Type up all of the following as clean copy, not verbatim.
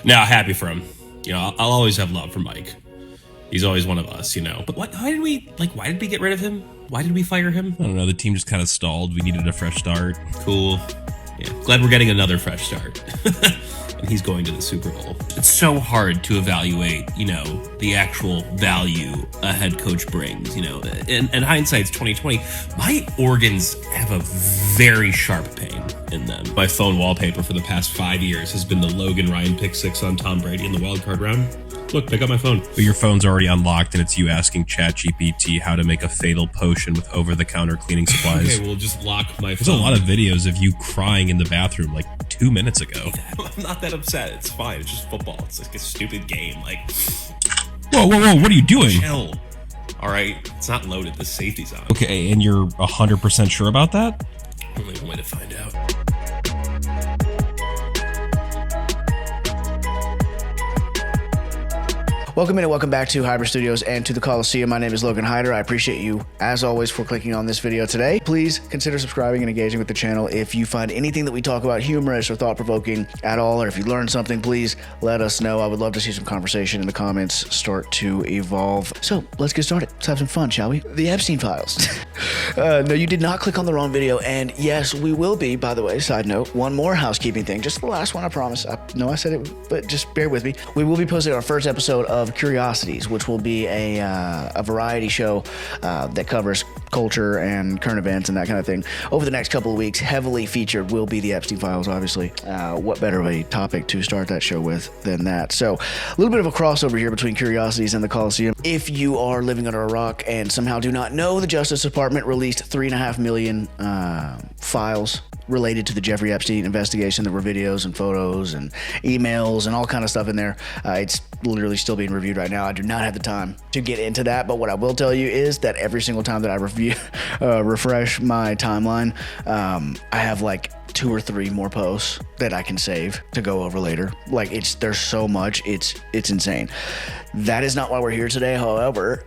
Now, happy for him. I'll always have love for Mike. He's always one of us, But why did we get rid of him? Why did we fire him? I don't know. The team just kind of stalled. We needed a fresh start. Cool. Yeah, glad we're getting another fresh start. And he's going to the Super Bowl. It's so hard to evaluate, the actual value a head coach brings, And hindsight's 2020. My organs have a very sharp pain in them. My phone wallpaper for the past 5 years has been the Logan Ryan pick six on Tom Brady in the wild card round. Look, pick up my phone. But your phone's already unlocked and it's you asking ChatGPT how to make a fatal potion with over-the-counter cleaning supplies. Okay, we'll just lock my phone. There's a lot of videos of you crying in the bathroom like 2 minutes ago. I'm not that upset. It's fine. It's just football. It's like a stupid game. Whoa, what are you doing? Chill. All right, it's not loaded. The safety's on. Okay, and you're 100% sure about that? Only one way to find out. Welcome in and welcome back to Hyper Studios and to the Coliseum. My name is Logan Hyder. I appreciate you, as always, for clicking on this video today. Please consider subscribing and engaging with the channel. If you find anything that we talk about humorous or thought-provoking at all, or if you learned something, please let us know. I would love to see some conversation in the comments start to evolve. So let's get started. Let's have some fun, shall we? The Epstein Files. No, you did not click on the wrong video. And yes, we will be, by the way, side note, one more housekeeping thing. Just the last one, I promise. I know I said it, but just bear with me. We will be posting our first episode of Curiosities, which will be a variety show that covers culture and current events and that kind of thing. Over the next couple of weeks, heavily featured will be the Epstein Files, obviously. What better of a topic to start that show with than that? So a little bit of a crossover here between Curiosities and the Coliseum. If you are living under a rock and somehow do not know, the Justice Department released 3.5 million files related to the Jeffrey Epstein investigation. There were videos and photos and emails and all kind of stuff in there. It's literally still being reviewed right now. I do not have the time to get into that, but what I will tell you is that every single time that I refresh my timeline, I have like 2 or 3 more posts that I can save to go over later. There's so much, it's insane. That is not why we're here today, however.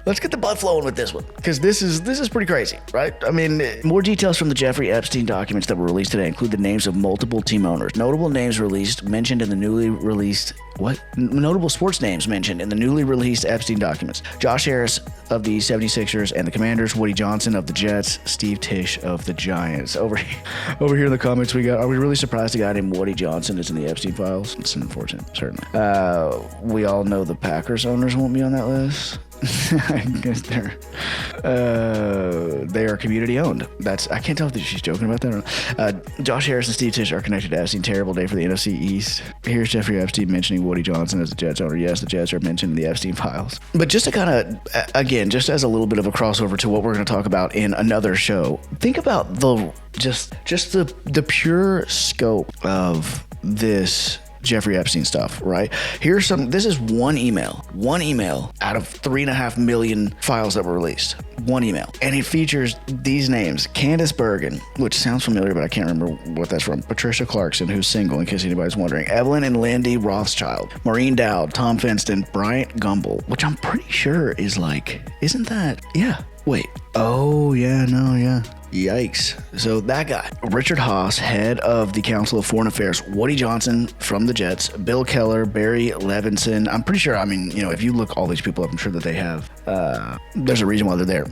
Let's get the blood flowing with this one, because this is pretty crazy, right? I mean, more details from the Jeffrey Epstein documents that were released today include the names of multiple team owners. Notable names mentioned in the newly released notable sports names mentioned in the newly released Epstein documents. Josh Harris of the 76ers and the Commanders, Woody Johnson of the Jets, Steve Tisch of the Giants. Over here in the comments we got, are we really surprised a guy named Woody Johnson is in the Epstein Files? It's unfortunate, certainly. We all know the Packers owners won't be on that list. I guess they are community owned. I can't tell if she's joking about that or not. Josh Harris and Steve Tisch are connected to Epstein. Terrible day for the NFC East. Here's Jeffrey Epstein mentioning Woody Johnson as the Jets owner. Yes, the Jets are mentioned in the Epstein Files. But just to kind of, again, just as a little bit of a crossover to what we're going to talk about in another show, think about the pure scope of this Jeffrey Epstein stuff, right? This is one email out of 3.5 million files that were released. One email. And it features these names: Candace Bergen, which sounds familiar, but I can't remember what that's from. Patricia Clarkson, who's single, in case anybody's wondering. Evelyn and Lindy Rothschild. Maureen Dowd, Tom Finston, Bryant Gumbel, which I'm pretty sure is isn't that? Yeah. Wait. Oh, yeah, no, yeah. Yikes. So that guy, Richard Haas, head of the Council of Foreign Affairs, Woody Johnson from the Jets, Bill Keller, Barry Levinson. I'm pretty sure, if you look all these people up, I'm sure that they have, there's a reason why they're there.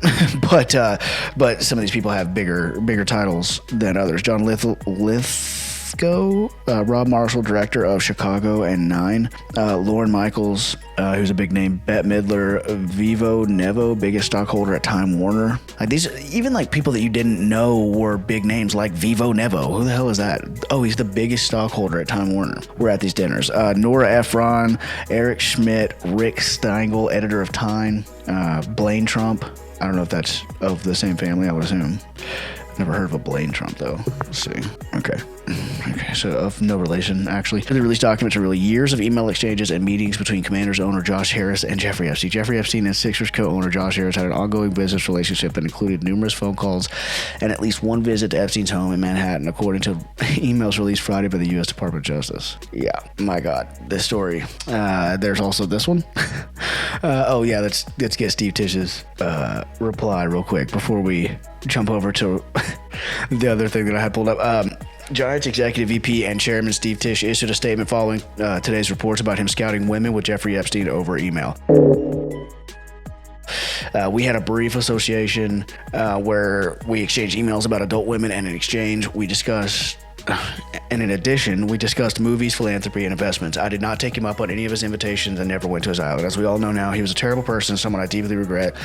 but some of these people have bigger titles than others. John Lithgow, Rob Marshall, director of Chicago and Nine, Lauren Michaels, who's a big name, Bette Midler, Vivo Nevo, biggest stockholder at Time Warner. These, even people that you didn't know were big names, like Vivo Nevo. Who the hell is that? Oh, he's the biggest stockholder at Time Warner. We're at these dinners. Nora Ephron, Eric Schmidt, Rick Steingel, editor of Time, Blaine Trump. I don't know if that's of the same family, I would assume. Never heard of a Blaine Trump, though. Let's see. Okay, so of no relation, actually. The released documents are really years of email exchanges and meetings between Commanders owner Josh Harris and Jeffrey Epstein. Jeffrey Epstein and Sixers co-owner Josh Harris had an ongoing business relationship that included numerous phone calls and at least one visit to Epstein's home in Manhattan, according to emails released Friday by the U.S. Department of Justice. Yeah, my God, this story. There's also this one. Oh, yeah, let's get Steve Tisch's reply real quick before we jump over to the other thing that I had pulled up. Giants executive VP and chairman Steve Tisch issued a statement following today's reports about him scouting women with Jeffrey Epstein over email. We had a brief association where we exchanged emails about adult women, and in exchange, we discussed. And in addition, we discussed movies, philanthropy, and investments. I did not take him up on any of his invitations and never went to his island. As we all know now, he was a terrible person, someone I deeply regret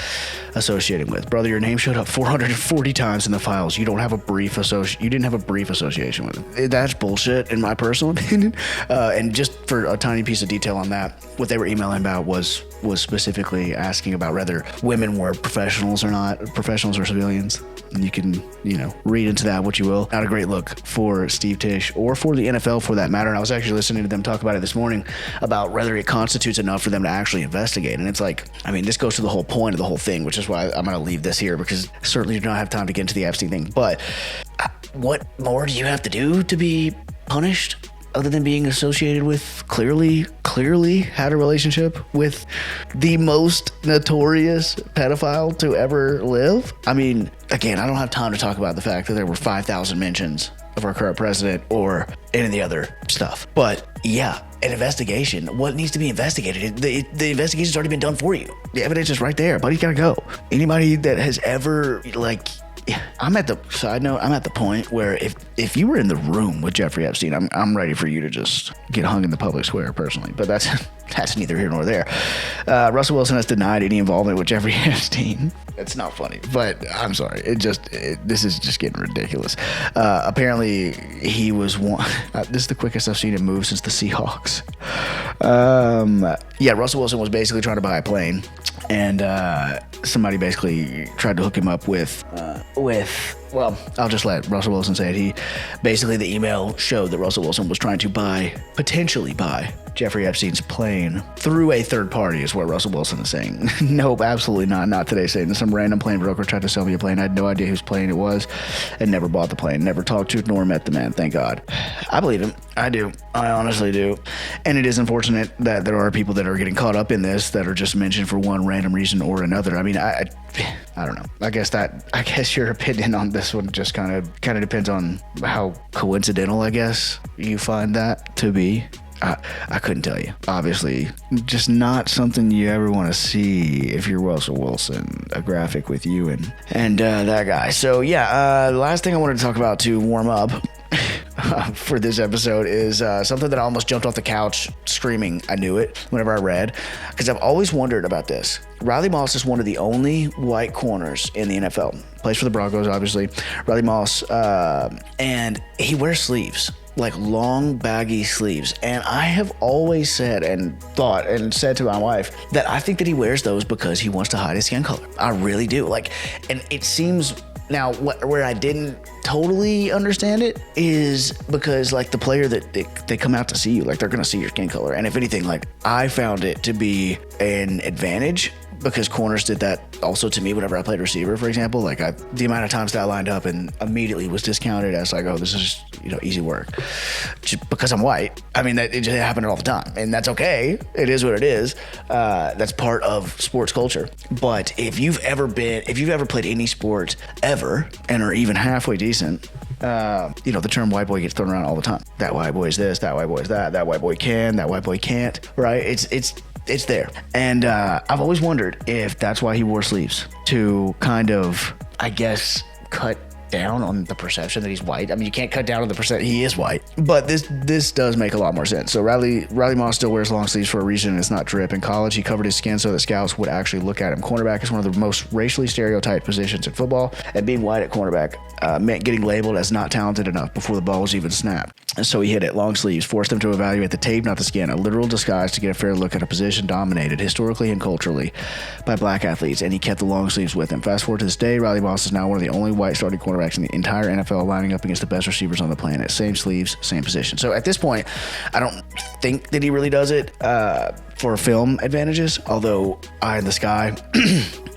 associating with. Brother, your name showed up 440 times in the files. You don't have a brief you didn't have a brief association with him. That's bullshit, in my personal opinion. And just for a tiny piece of detail on that, what they were emailing about was specifically asking about whether women were professionals or not, professionals or civilians. And you can, read into that what you will. Not a great look for Steve Tisch or for the NFL for that matter. And I was actually listening to them talk about it this morning about whether it constitutes enough for them to actually investigate. And it's like, this goes to the whole point of the whole thing, which is why I'm going to leave this here because I certainly do not have time to get into the Epstein thing. But what more do you have to do to be punished other than being associated with clearly had a relationship with the most notorious pedophile to ever live? Again, I don't have time to talk about the fact that there were 5,000 mentions of our current president or any of the other stuff. But yeah, an investigation. What needs to be investigated? The investigation's already been done for you. The evidence is right there. Buddy's got to go. Anybody that has ever, I'm at the point where if you were in the room with Jeffrey Epstein, I'm ready for you to just get hung in the public square personally. But that's neither here nor there. Russell Wilson has denied any involvement with Jeffrey Epstein. It's not funny, but I'm sorry. This is just getting ridiculous. Apparently, he was one. This is the quickest I've seen him move since the Seahawks. Russell Wilson was basically trying to buy a plane, and somebody basically tried to hook him up with. Well, I'll just let Russell Wilson say it. The email showed that Russell Wilson was trying to potentially buy Jeffrey Epstein's plane through a third party is what Russell Wilson is saying. Nope, absolutely not. Not today saying that some random plane broker tried to sell me a plane. I had no idea whose plane it was and never bought the plane. Never talked to nor met the man, thank God. I believe him. I do. I honestly do. And it is unfortunate that there are people that are getting caught up in this that are just mentioned for one random reason or another. I don't know. I guess your opinion on this one just kind of depends on how coincidental, I guess, you find that to be. I couldn't tell you. Obviously, just not something you ever want to see if you're Russell Wilson, a graphic with you and that guy. So yeah, the last thing I wanted to talk about to warm up for this episode is something that I almost jumped off the couch screaming. I knew it whenever I read, because I've always wondered about this. Riley Moss is one of the only white corners in the NFL. Plays for the Broncos, obviously. Riley Moss, and he wears sleeves. Like long baggy sleeves. And I have always said and thought and said to my wife that I think that he wears those because he wants to hide his skin color. I really do. And it seems now where I didn't totally understand it is because the player that they come out to see you, they're going to see your skin color. And if anything, I found it to be an advantage because corners did that also to me whenever I played receiver, for example. The amount of times that I lined up and immediately was discounted as this is easy work, just because I'm white. That it just happened all the time, and that's okay. It is what it is. That's part of sports culture. But if you've ever played any sport ever and are even halfway decent, the term white boy gets thrown around all the time. That white boy is this, that white boy is that white boy can, that white boy can't, right? It's there. And I've always wondered if that's why he wore sleeves, to kind of, I guess, cut down on the perception that he's white. You can't cut down on the percent he is white, but this does make a lot more sense. So Riley Moss still wears long sleeves for a reason, and it's not drip. In college, he covered his skin so that scouts would actually look at him. Cornerback is one of the most racially stereotyped positions in football, and being white at cornerback meant getting labeled as not talented enough before the ball was even snapped. And so he hit it. Long sleeves forced him to evaluate the tape, not the skin, a literal disguise to get a fair look at a position dominated historically and culturally by black athletes, and he kept the long sleeves with him. Fast forward to this day, Riley Moss is now one of the only white starting cornerbacks in the entire NFL, lining up against the best receivers on the planet. Same sleeves, same position. So at this point, I don't think that he really does it for film advantages, although Eye in the Sky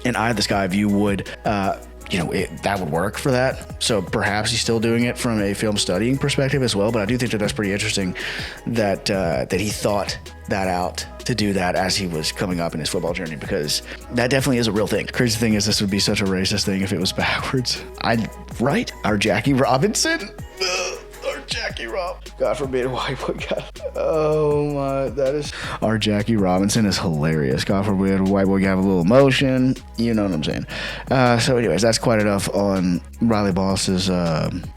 and Eye in the Sky view would that would work for that. So perhaps he's still doing it from a film studying perspective as well. But I do think that that's pretty interesting that he thought that out to do that as he was coming up in his football journey, because that definitely is a real thing. Crazy thing is, this would be such a racist thing if it was backwards. Our Jackie Robinson, our Jackie Rob. God forbid a white boy got. Oh my, that is. Our Jackie Robinson is hilarious. God forbid a white boy have a little emotion. You know what I'm saying. So anyways, that's quite enough on Riley Boss's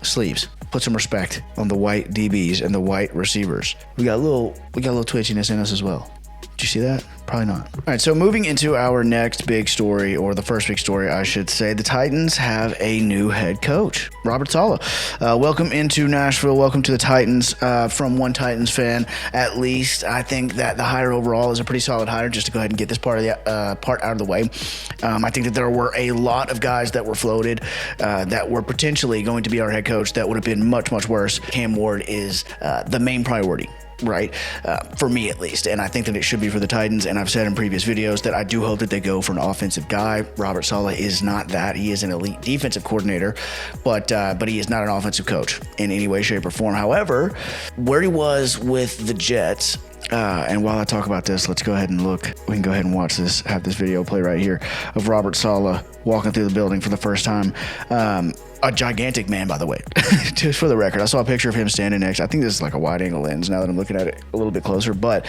sleeves. Put some respect on the white DBs and the white receivers. We got a little twitchiness in us as well. Did you see that? Probably not. All right, so moving into our next big story, or the first big story, I should say, the Titans have a new head coach, Robert Saleh. Welcome into Nashville. Welcome to the Titans. From one Titans fan, at least, I think that the hire overall is a pretty solid hire. Just to go ahead and get this part out of the way, I think that there were a lot of guys that were floated that were potentially going to be our head coach that would have been much, much worse. Cam Ward is the main priority. Right, for me at least, and I think that it should be for the Titans. And I've said in previous videos that I do hope that they go for an offensive guy. Robert Saleh is not that. He is an elite defensive coordinator, but he is not an offensive coach in any way, shape, or form. However, where he was with the Jets. And while I talk about this, let's go ahead and look. We can go ahead and watch this, have this video play right here of Robert Saleh walking through the building for the first time. A gigantic man, by the way, just for the record. I saw a picture of him standing next. I think this is like a wide angle lens now that I'm looking at it a little bit closer, but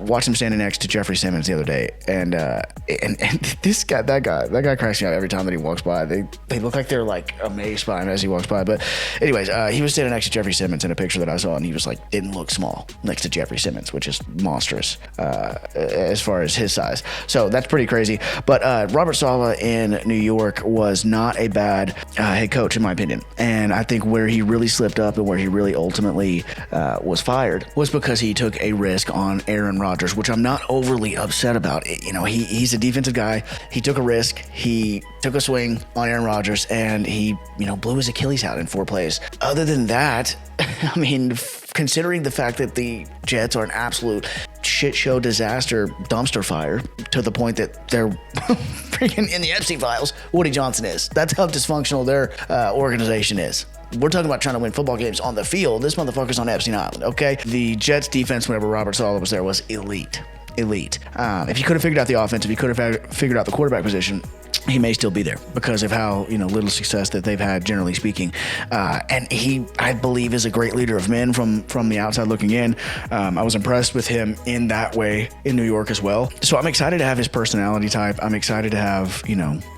watched him standing next to Jeffrey Simmons the other day. And this guy, that guy cracks me out every time that he walks by. They look like they're like amazed by him as he walks by. But anyways, he was standing next to Jeffrey Simmons in a picture that I saw, and he was like, didn't look small next to Jeffrey Simmons, which is monstrous as far as his size. So that's pretty crazy. But Robert Saleh in New York was not a bad head coach, in my opinion. And I think where he really slipped up and where he really ultimately was fired was because he took a risk on Aaron Rodgers, which I'm not overly upset about. You know, he's a defensive guy. He took a risk. He took a swing on Aaron Rodgers, and he, blew his Achilles out in 4 plays. Other than that, I mean, considering the fact that the Jets are an absolute shit show disaster dumpster fire to the point that they're freaking in the Epstein Files, Woody Johnson is. That's how dysfunctional their organization is. We're talking about trying to win football games on the field. This motherfucker's on Epstein Island, okay? The Jets defense, whenever Robert Saleh was there, was elite. If you could have figured out the offense, if you could have figured out the quarterback position, he may still be there because of how little success that they've had, generally speaking. And he, I believe, is a great leader of men from the outside looking in. I was impressed with him in that way in New York as well. So I'm excited to have his personality type. I'm excited to have,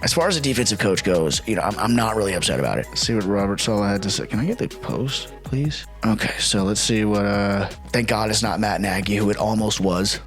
as far as a defensive coach goes, I'm not really upset about it. Let's see what Robert Saleh had to say. Can I get the post, please? Okay, so let's see what, thank God it's not Matt Nagy, who it almost was.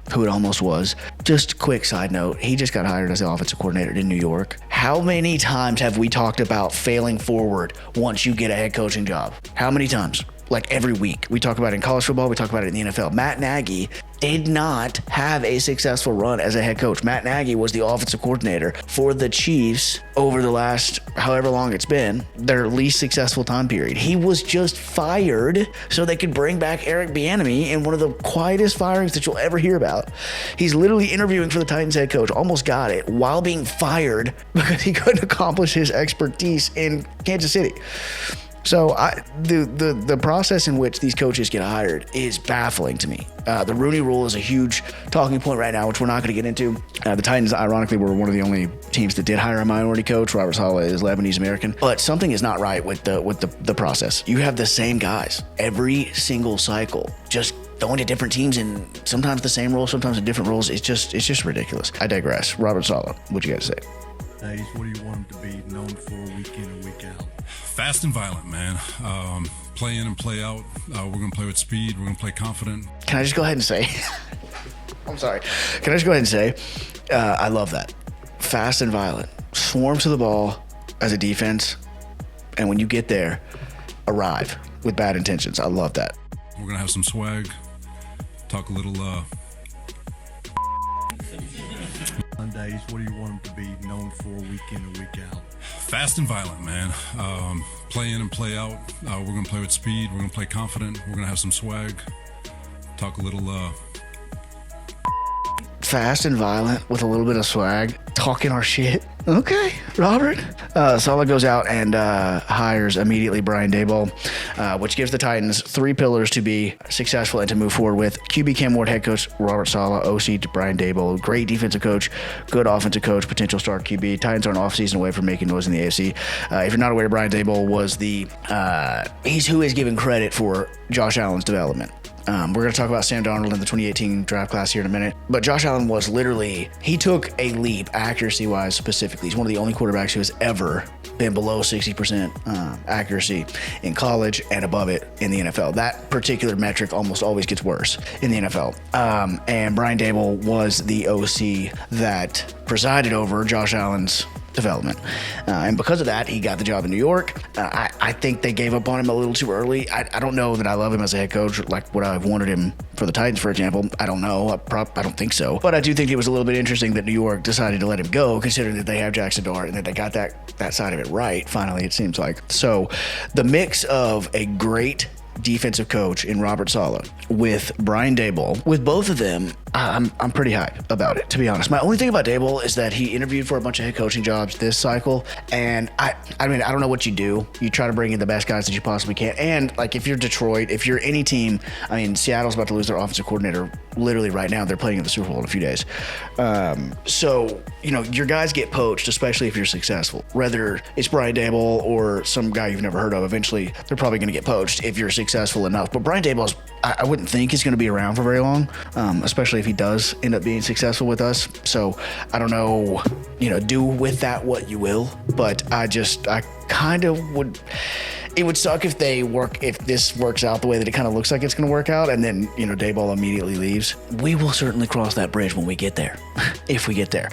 Just quick side note, he just got hired as the offensive coordinator in New York. How many times have we talked about failing forward once you get a head coaching job? How many times? Like every week. We talk about it in college football, we talk about it in the NFL. Matt Nagy did not have a successful run as a head coach. Matt Nagy was the offensive coordinator for the Chiefs over the last however long it's been, their least successful time period. He was just fired so they could bring back Eric Bieniemy in one of the quietest firings that you'll ever hear about. He's literally interviewing for the Titans head coach, almost got it, while being fired because he couldn't accomplish his expertise in Kansas City. So the process in which these coaches get hired is baffling to me. The Rooney Rule is a huge talking point right now, which we're not going to get into. The Titans, ironically, were one of the only teams that did hire a minority coach. Robert Saleh is Lebanese American, but something is not right with the process. You have the same guys every single cycle, just going to different teams and sometimes the same roles, sometimes in different roles. It's just ridiculous. I digress. Robert Saleh, what you got to say? Hey, what do you want him to be known for week in and week out? Fast and violent, man. Play in and play out. We're going to play with speed. We're going to play confident. Can I just go ahead and say, I'm sorry. Can I just go ahead and say, I love that. Fast and violent. Swarm to the ball as a defense. And when you get there, arrive with bad intentions. I love that. We're going to have some swag. Talk a little, Sundays, what do you want him to be known for week in and week out? Fast and violent, man. Play in and play out. We're going to play with speed. We're going to play confident. We're going to have some swag. Talk a little, Fast and violent with a little bit of swag. Talking our shit. Okay, Robert. Saleh goes out and hires immediately Brian Daboll, which gives the Titans 3 pillars to be successful and to move forward with. QB Cam Ward, head coach Robert Saleh, OC to Brian Daboll, great defensive coach, good offensive coach, potential star QB. Titans are an offseason away from making noise in the AFC. If you're not aware, Brian Daboll was he's who is given credit for Josh Allen's development. We're going to talk about Sam Darnold in the 2018 draft class here in a minute. But Josh Allen was literally, he took a leap accuracy-wise specifically. He's one of the only quarterbacks who has ever been below 60% accuracy in college and above it in the NFL. That particular metric almost always gets worse in the NFL. And Brian Daboll was the OC that presided over Josh Allen's development. And because of that, he got the job in New York. I think they gave up on him a little too early. I don't know that I love him as a head coach, like what I've wanted him for the Titans, for example. I don't know. I don't think so. But I do think it was a little bit interesting that New York decided to let him go, considering that they have Jackson Dart and that they got that side of it right, finally, it seems like. So the mix of a great defensive coach in Robert Saleh with Brian Daboll, with both of them, I'm pretty hyped about it, to be honest. My only thing about Daboll is that he interviewed for a bunch of head coaching jobs this cycle, and I mean, I don't know what you do. You try to bring in the best guys that you possibly can, and like if you're Detroit, if you're any team, I mean, Seattle's about to lose their offensive coordinator literally right now. They're playing in the Super Bowl in a few days. So, you know, your guys get poached, especially if you're successful. Whether it's Brian Daboll or some guy you've never heard of, eventually they're probably going to get poached if you're successful enough. But Brian Daboll's, I wouldn't think he's going to be around for very long, especially if he does end up being successful with us. So I don't know, you know, do with that what you will. But I kind of would. It would suck if this works out the way that it kind of looks like it's going to work out, and then, you know, Daboll immediately leaves. We will certainly cross that bridge when we get there, if we get there.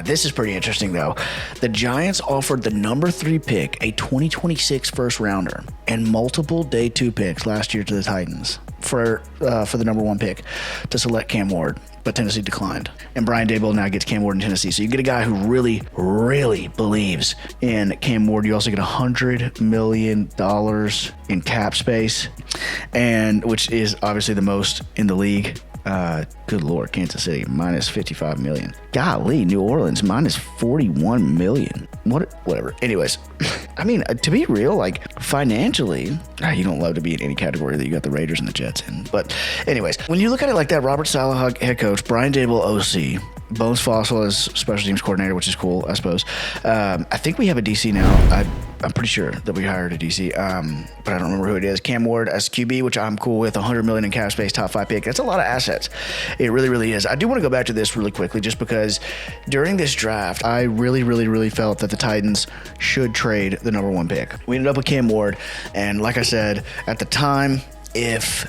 This is pretty interesting, though. The Giants offered the number 3 pick, a 2026 first rounder, and multiple day 2 picks last year to the Titans for the number 1 pick to select Cam Ward, but Tennessee declined. And Brian Daboll now gets Cam Ward in Tennessee. So you get a guy who really, really believes in Cam Ward. You also get $100 million in cap space, and which is obviously the most in the league. Good Lord, Kansas City minus $55 million. Golly, New Orleans minus $41 million. Whatever. Anyways, I mean, to be real, like financially, you don't love to be in any category that you got the Raiders and the Jets in. But anyways, when you look at it like that, Robert Saleh, head coach, Brian Daboll, OC, Bones Fossil as special teams coordinator, which is cool, I suppose. I think we have a DC now. I'm pretty sure that we hired a DC, but I don't remember who it is. Cam Ward as QB, which I'm cool with. $100 million in cap space, top 5 pick. That's a lot of assets. It really, really is. I do want to go back to this really quickly, just because during this draft, I really, really, really felt that the Titans should trade the number 1 pick. We ended up with Cam Ward, and like I said at the time, if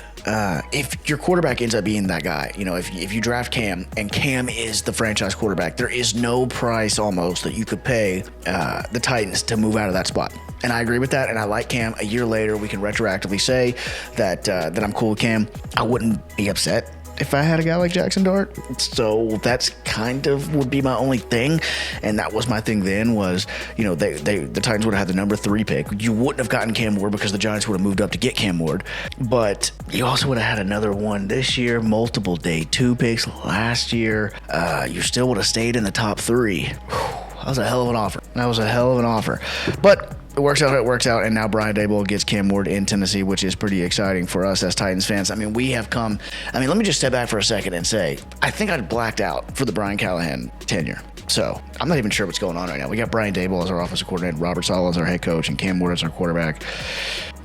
your quarterback ends up being that guy, you know, if you draft Cam and Cam is the franchise quarterback, there is no price almost that you could pay the Titans to move out of that spot. And I agree with that, and I like Cam. A year later, we can retroactively say that I'm cool with Cam. I wouldn't be upset if I had a guy like Jackson Dart. So that's kind of would be my only thing. And that was my thing then was, you know, the Titans would have had the number 3 pick. You wouldn't have gotten Cam Ward because the Giants would have moved up to get Cam Ward. But you also would have had another one this year, multiple day 2 picks last year. You still would have stayed in the top 3. That was a hell of an offer. But it works out, and now Brian Daboll gets Cam Ward in Tennessee, which is pretty exciting for us as Titans fans. I mean, let me just step back for a second and say, I think I'd blacked out for the Brian Callahan tenure. So I'm not even sure what's going on right now. We got Brian Daboll as our offensive coordinator, Robert Saleh as our head coach, and Cam Ward as our quarterback.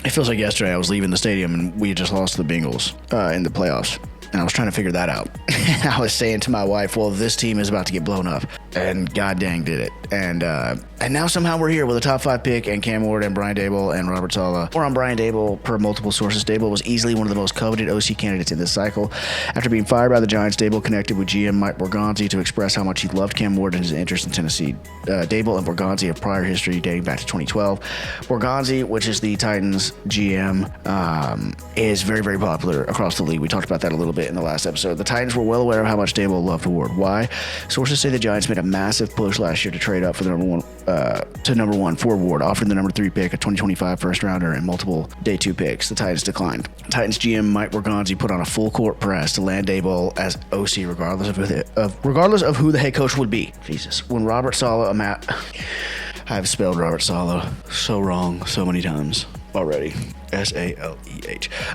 It feels like yesterday I was leaving the stadium and we had just lost to the Bengals in the playoffs. And I was trying to figure that out. I was saying to my wife, well, this team is about to get blown up. And god dang did it. And now somehow we're here with a top 5 pick and Cam Ward and Brian Daboll and Robert Saleh. More on Brian Daboll per multiple sources. Daboll was easily one of the most coveted OC candidates in this cycle. After being fired by the Giants, Daboll connected with GM Mike Borgonzi to express how much he loved Cam Ward and his interest in Tennessee. Daboll and Borgonzi have prior history dating back to 2012. Borgonzi, which is the Titans GM, is very, very popular across the league. We talked about that a little bit in the last episode. The Titans were well aware of how much Daboll loved Ward. Why? Sources say the Giants made a massive push last year to trade up for the number one for Ward, offering the number 3 pick, a 2025 first rounder, and multiple day 2 picks. The Titans declined. Titans GM Mike Borgonzi put on a full court press to land Daboll as OC, regardless of who the head coach would be. Jesus, when Robert Saleh, I've spelled Robert Saleh so wrong so many times already. Saleh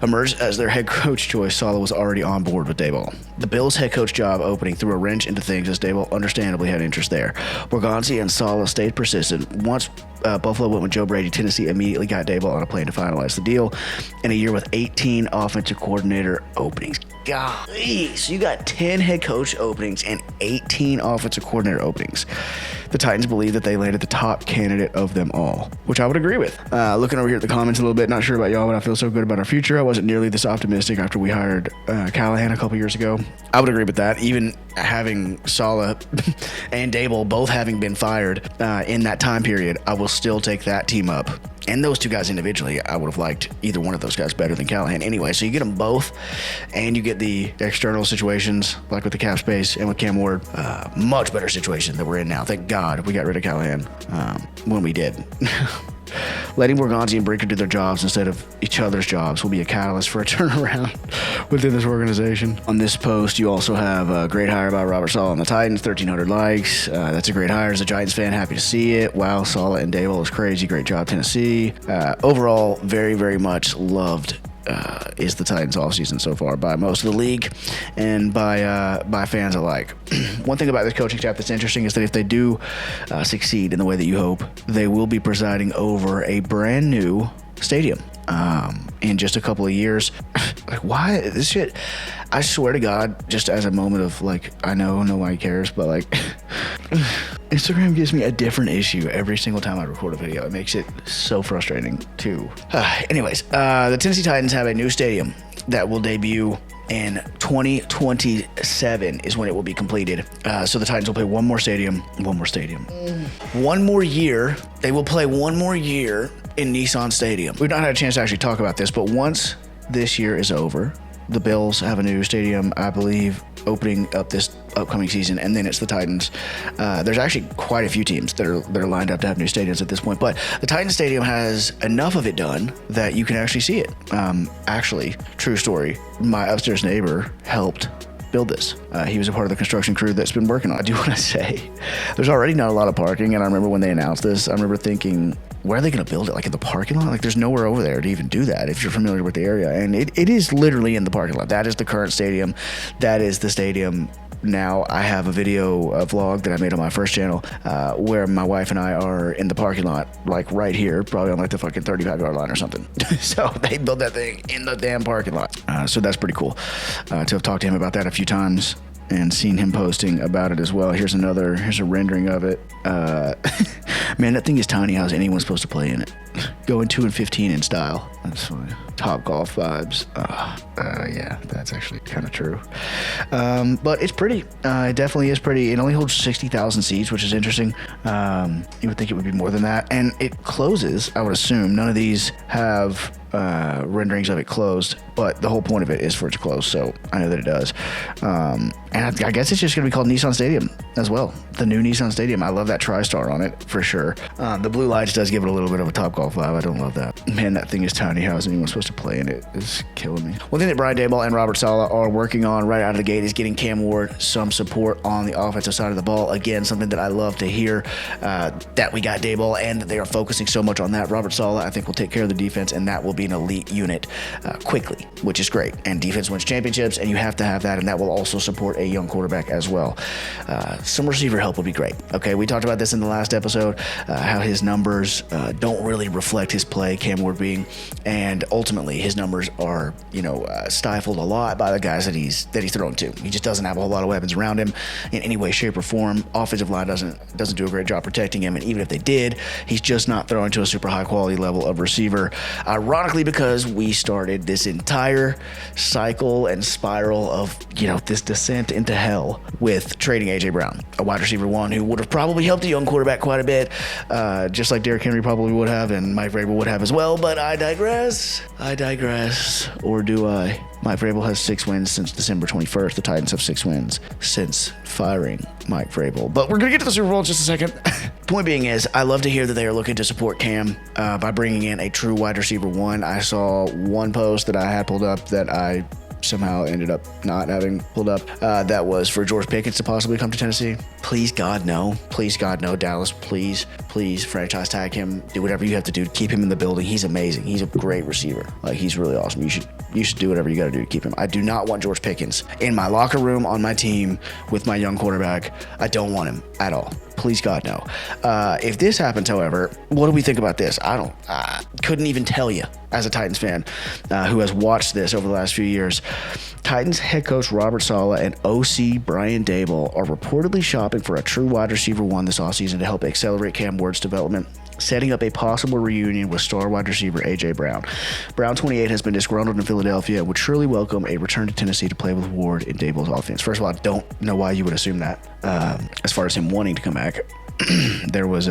emerged as their head coach choice. Saleh was already on board with Daboll. The Bills' head coach job opening threw a wrench into things as Daboll understandably had interest there. Borgonzi and Saleh stayed persistent. Once Buffalo went with Joe Brady, Tennessee immediately got Daboll on a plane to finalize the deal. In a year with 18 offensive coordinator openings. Golly, so you got 10 head coach openings and 18 offensive coordinator openings. The Titans believe that they landed the top candidate of them all, which I would agree with. Looking over here at the comments a little bit, not sure about y'all, but I feel so good about our future. I wasn't nearly this optimistic after we hired Callahan a couple years ago. I would agree with that. Even having Saleh and Daboll both having been fired in that time period, I will still take that team up. And those two guys individually, I would have liked either one of those guys better than Callahan anyway. So you get them both, and you get the external situations, like with the cap space and with Cam Ward. Much better situation that we're in now. Thank God we got rid of Callahan when we did. Letting Borgonzi and Brinker do their jobs instead of each other's jobs will be a catalyst for a turnaround within this organization. On this post, you also have a great hire by Robert Saleh on the Titans, 1,300 likes. That's a great hire. As a Giants fan, happy to see it. Wow, Saleh and Daboll is crazy. Great job, Tennessee. Overall, very, very much loved is the Titans offseason so far by most of the league and by fans alike. One thing about this coaching staff that's interesting is that if they do succeed in the way that you hope, they will be presiding over a brand new stadium in just a couple of years. Like, why this shit? I swear to God, just as a moment of like, I know nobody cares, but like Instagram gives me a different issue every single time I record a video. It makes it so frustrating too. Anyways, the Tennessee Titans have a new stadium that will debut in 2027 is when it will be completed. So the Titans will play one more year. They will play one more year in Nissan Stadium. We've not had a chance to actually talk about this, but once this year is over, the Bills have a new stadium, I believe, opening up this upcoming season, and then it's the Titans. There's actually quite a few teams that are lined up to have new stadiums at this point, but the Titans Stadium has enough of it done that you can actually see it. Actually, true story, my upstairs neighbor helped build this. He was a part of the construction crew that's been working on it. I do want to say, there's already not a lot of parking, and I remember when they announced this, I remember thinking, where are they going to build it? Like in the parking lot? Like there's nowhere over there to even do that if you're familiar with the area. And it is literally in the parking lot. That is the current stadium. That is the stadium. Now I have a vlog that I made on my first channel where my wife and I are in the parking lot, like right here, probably on like the fucking 35-yard line or something. So they built that thing in the damn parking lot. So that's pretty cool to have talked to him about that a few times and seen him posting about it as well. Here's a rendering of it. Man, that thing is tiny. How's anyone supposed to play in it? Going 2-15 in style. That's fine. Top golf vibes. Yeah, that's actually kind of true. But it's pretty. It definitely is pretty. It only holds 60,000 seats, which is interesting. You would think it would be more than that. And it closes, I would assume. None of these have renderings of it closed, but the whole point of it is for it to close, so I know that it does. And I guess it's just going to be called Nissan Stadium as well. The new Nissan Stadium. I love that TriStar on it, for sure. The blue lights does give it a little bit of a Top Golf vibe. I don't love that. Man, that thing is tiny. How is anyone supposed to play in it? It's killing me. One thing that Brian Daboll and Robert Saleh are working on right out of the gate is getting Cam Ward some support on the offensive side of the ball. Again, something that I love to hear, that we got Daboll and that they are focusing so much on that. Robert Saleh, I think, will take care of the defense, and that will be an elite unit quickly, which is great. And defense wins championships, and you have to have that, and that will also support a young quarterback as well. Some receiver help would be great. Okay, we talked about this in the last episode, how his numbers don't really reflect his play, Cam Ward being, and ultimately his numbers are, stifled a lot by the guys that he's thrown to. He just doesn't have a whole lot of weapons around him in any way, shape, or form. Offensive line doesn't do a great job protecting him, and even if they did, he's just not throwing to a super high quality level of receiver. Ironically, because we started this entire cycle and spiral of, this descent into hell with trading A.J. Brown, a wide receiver one who would have probably helped a young quarterback quite a bit, just like Derrick Henry probably would have and Mike Vrabel would have as well, but I digress. digress. Or do I? Mike Vrabel has 6 wins since December 21st. The Titans have 6 wins since firing Mike Vrabel. But we're going to get to the Super Bowl in just a second. Point being is, I love to hear that they are looking to support Cam by bringing in a true wide receiver one. I saw one post that I had pulled up that I somehow ended up not having pulled up. That was for George Pickens to possibly come to Tennessee. Please, God, no. Please, God, no. Dallas, please franchise tag him. Do whatever you have to do to keep him in the building. He's amazing. He's a great receiver. Like, he's really awesome. You should do whatever you got to do to keep him. I do not want George Pickens in my locker room on my team with my young quarterback. I don't want him at all. Please, God, no. If this happens, however, what do we think about this? I couldn't even tell you as a Titans fan who has watched this over the last few years. Titans head coach Robert Saleh and OC Brian Daboll are reportedly shopping for a true wide receiver one this offseason to help accelerate Cam Ward's development, setting up a possible reunion with star wide receiver A.J. Brown. Brown, 28, has been disgruntled in Philadelphia and would surely welcome a return to Tennessee to play with Ward in Daboll's offense. First of all, I don't know why you would assume that. As far as him wanting to come back, there was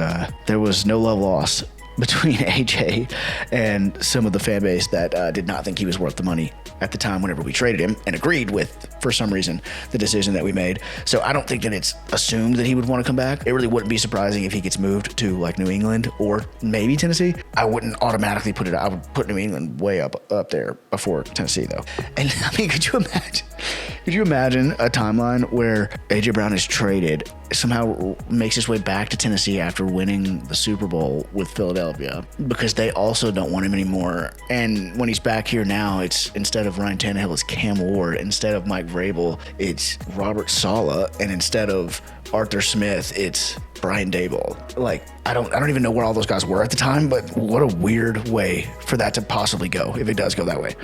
no love lost between AJ and some of the fan base that did not think he was worth the money at the time whenever we traded him, and agreed with, for some reason, the decision that we made. So I don't think that it's assumed that he would want to come back. It really wouldn't be surprising if he gets moved to like New England or maybe Tennessee. I wouldn't automatically put it. I would put New England way up there before Tennessee, though. And I mean, could you imagine a timeline where AJ Brown is traded, somehow makes his way back to Tennessee after winning the Super Bowl with Philadelphia, because they also don't want him anymore. And when he's back here now, it's, instead of Ryan Tannehill, it's Cam Ward. Instead of Mike Vrabel, it's Robert Saleh. And instead of Arthur Smith, it's Brian Daboll. Like, I don't even know where all those guys were at the time, but what a weird way for that to possibly go if it does go that way.